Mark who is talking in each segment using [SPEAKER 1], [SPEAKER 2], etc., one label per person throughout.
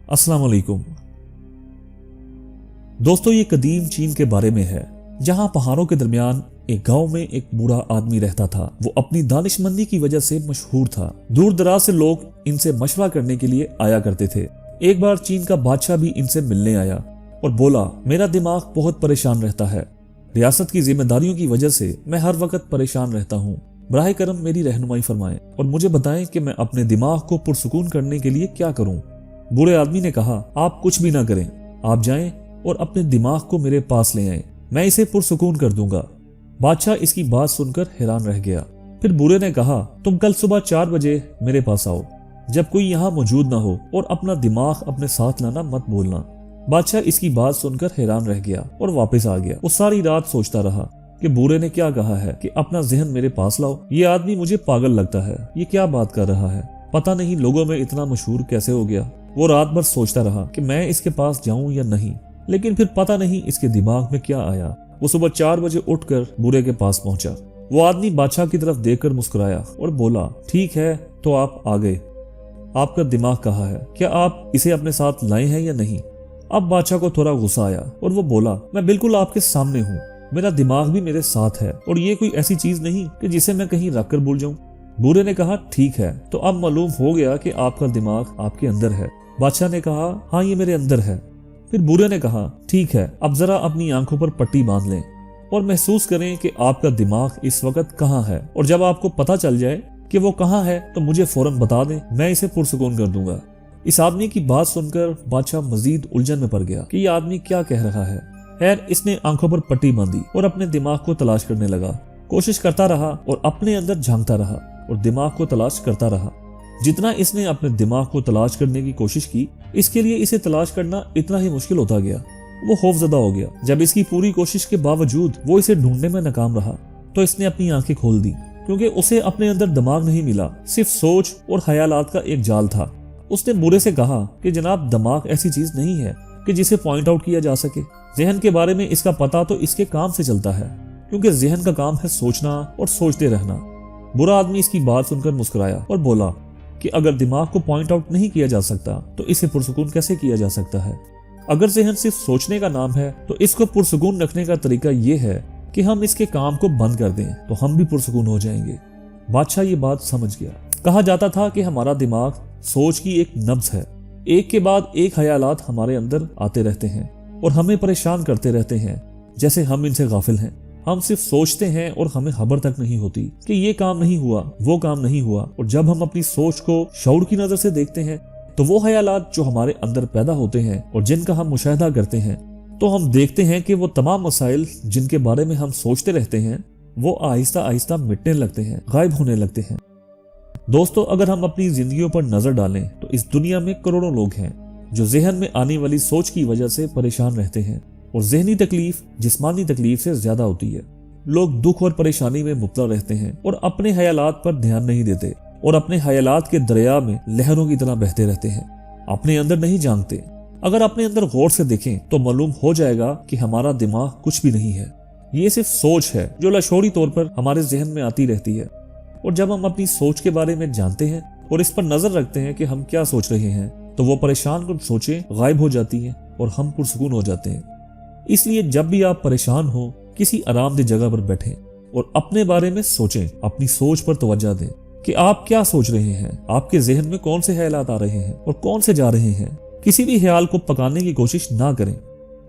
[SPEAKER 1] अस्सलाम वालेकुम दोस्तों, ये कदीम चीन के बारे में है, जहां पहाड़ों के दरमियान एक गांव में एक बूढ़ा आदमी रहता था। वो अपनी दानिशमंदी की वजह से मशहूर था। दूर दराज से लोग इनसे मशवरा करने के लिए आया करते थे। एक बार चीन का बादशाह भी इनसे मिलने आया और बोला, मेरा दिमाग बहुत परेशान रहता है। रियासत की जिम्मेदारियों की वजह से मैं हर वक्त परेशान रहता हूँ। बराह करम मेरी रहनुमाई फरमाएं और मुझे बताएं कि मैं अपने दिमाग को पुरसुकून करने के लिए क्या करूं। बूढ़े आदमी ने कहा, आप कुछ भी ना करें, आप जाएं और अपने दिमाग को मेरे पास ले आएं, मैं इसे पुरसुकून कर दूंगा। बादशाह इसकी बात सुनकर हैरान रह गया। फिर बूढ़े ने कहा, तुम कल सुबह 4 बजे मेरे पास आओ, जब कोई यहाँ मौजूद ना हो, और अपना दिमाग अपने साथ लाना मत भूलना। बादशाह इसकी बात सुनकर हैरान रह गया और वापस आ गया। वो सारी रात सोचता रहा कि बूढ़े ने क्या कहा है कि अपना जहन मेरे पास लाओ। ये आदमी मुझे पागल लगता है, ये क्या बात कर रहा है, पता नहीं लोगों में इतना मशहूर कैसे हो गया। वो रात भर सोचता रहा कि मैं इसके पास जाऊं या नहीं, लेकिन फिर पता नहीं इसके दिमाग में क्या आया। वो सुबह 4 बजे उठकर बूढ़े के पास पहुंचा। वो आदमी बादशाह की तरफ देखकर मुस्कुराया और बोला, ठीक है तो आप आ गए, आपका दिमाग कहाँ है, क्या आप इसे अपने साथ लाए हैं या नहीं। अब बादशाह को थोड़ा गुस्सा आया और वो बोला, मैं बिल्कुल आपके सामने हूँ, मेरा दिमाग भी मेरे साथ है और ये कोई ऐसी चीज नहीं कि जिसे मैं कहीं रख कर भूल जाऊं। बूढ़े ने कहा, ठीक है तो अब मालूम हो गया कि आपका दिमाग आपके अंदर है। बादशाह ने कहा, हाँ ये मेरे अंदर है। फिर बूढ़े ने कहा, ठीक है अब जरा अपनी आंखों पर पट्टी बांध लें और महसूस करें कि आपका दिमाग इस वक्त कहाँ है, और जब आपको पता चल जाए कि वो कहाँ है तो मुझे फौरन बता दें, मैं इसे पुरसुकून कर दूंगा। इस आदमी की बात सुनकर बादशाह मजीद उलझन में पड़ गया कि ये आदमी क्या कह रहा है। खैर, इसने आंखों पर पट्टी बांधी और अपने दिमाग को तलाश करने लगा। कोशिश करता रहा और अपने अंदर झांकता रहा और दिमाग को तलाश करता रहा। जितना इसने अपने दिमाग को तलाश करने की कोशिश की, इसके लिए इसे तलाश करना इतना ही मुश्किल होता गया। वो खौफजदा हो गया। जब इसकी पूरी कोशिश के बावजूद वो इसे ढूंढने में नाकाम रहा तो इसने अपनी आंखें खोल दी, क्योंकि उसे अपने अंदर दिमाग नहीं मिला, सिर्फ सोच और ख्यालात का एक जाल था। उसने बूढ़े से कहा कि जनाब, दिमाग ऐसी चीज नहीं है कि जिसे पॉइंट आउट किया जा सके। जहन के बारे में इसका पता तो इसके काम से चलता है, क्योंकि जहन का काम है सोचना और सोचते रहना। बुरा आदमी इसकी बात सुनकर मुस्कुराया और बोला कि अगर दिमाग को पॉइंट आउट नहीं किया जा सकता तो इसे पुरसुकून कैसे किया जा सकता है। अगर जहन सिर्फ सोचने का नाम है तो इसको पुरसुकून रखने का तरीका ये है कि हम इसके काम को बंद कर दें, तो हम भी पुरसुकून हो जाएंगे। बादशाह ये बात समझ गया। कहा जाता था कि हमारा दिमाग सोच की एक नब्ज है, एक के बाद एक ख्यालात हमारे अंदर आते रहते हैं और हमें परेशान करते रहते हैं, जैसे हम इनसे गाफिल हैं। हम सिर्फ सोचते हैं और हमें खबर तक नहीं होती कि ये काम नहीं हुआ, वो काम नहीं हुआ। और जब हम अपनी सोच को शऊर की नजर से देखते हैं तो वो ख्यालात जो हमारे अंदर पैदा होते हैं और जिनका हम मुशाहिदा करते हैं, तो हम देखते हैं कि वो तमाम मसाइल जिनके बारे में हम सोचते रहते हैं वो आहिस्ता आहिस्ता मिटने लगते हैं, गायब होने लगते हैं। दोस्तों, अगर हम अपनी जिंदगियों पर नजर डालें तो इस दुनिया में करोड़ों लोग हैं जो जहन में आने वाली सोच की वजह से परेशान रहते हैं, और जहनी तकलीफ जिस्मानी तकलीफ से ज्यादा होती है। लोग दुख और परेशानी में मुब्तला रहते हैं और अपने ख्यालात पर ध्यान नहीं देते और अपने ख्यालात के दरिया में लहरों की तरह बहते रहते हैं, अपने अंदर नहीं झांकते। अगर अपने अंदर गौर से देखें तो मालूम हो जाएगा कि हमारा दिमाग कुछ भी नहीं है, ये सिर्फ सोच है जो लाशौरी तौर पर हमारे जहन में आती रहती है। और जब हम अपनी सोच के बारे में जानते हैं और इस पर नजर रखते हैं कि हम क्या सोच रहे हैं, तो वो परेशान कुछ सोचें गायब हो जाती हैं और हम पुरसुकून हो जाते हैं। इसलिए जब भी आप परेशान हो, किसी आरामदेह जगह पर बैठें और अपने बारे में सोचें, अपनी सोच पर तवज्जो दें कि आप क्या सोच रहे हैं, आपके जहन में कौन से ख्यालात आ रहे हैं और कौन से जा रहे हैं। किसी भी ख्याल को पकाने की कोशिश ना करें,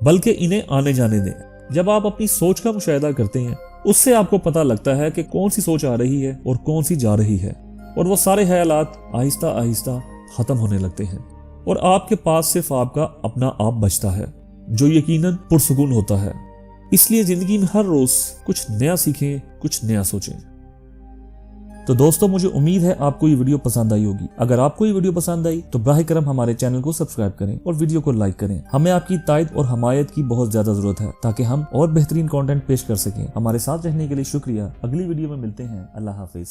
[SPEAKER 1] बल्कि इन्हें आने जाने दें। जब आप अपनी सोच का मुशाहिदा करते हैं, उससे आपको पता लगता है कि कौन सी सोच आ रही है और कौन सी जा रही है, और वो सारे ख्यालात आहिस्ता आहिस्ता खत्म होने लगते हैं और आपके पास सिर्फ आपका अपना आप बचता है, जो यकीनन पुरसुकून होता है। इसलिए जिंदगी में हर रोज कुछ नया सीखें, कुछ नया सोचें। तो दोस्तों, मुझे उम्मीद है आपको ये वीडियो पसंद आई होगी। अगर आपको ये वीडियो पसंद आई तो बराह करम हमारे चैनल को सब्सक्राइब करें और वीडियो को लाइक करें। हमें आपकी तायद और हमायत की बहुत ज्यादा जरूरत है ताकि हम और बेहतरीन कंटेंट पेश कर सकें। हमारे साथ रहने के लिए शुक्रिया। अगली वीडियो में मिलते हैं। अल्लाह हाफिज।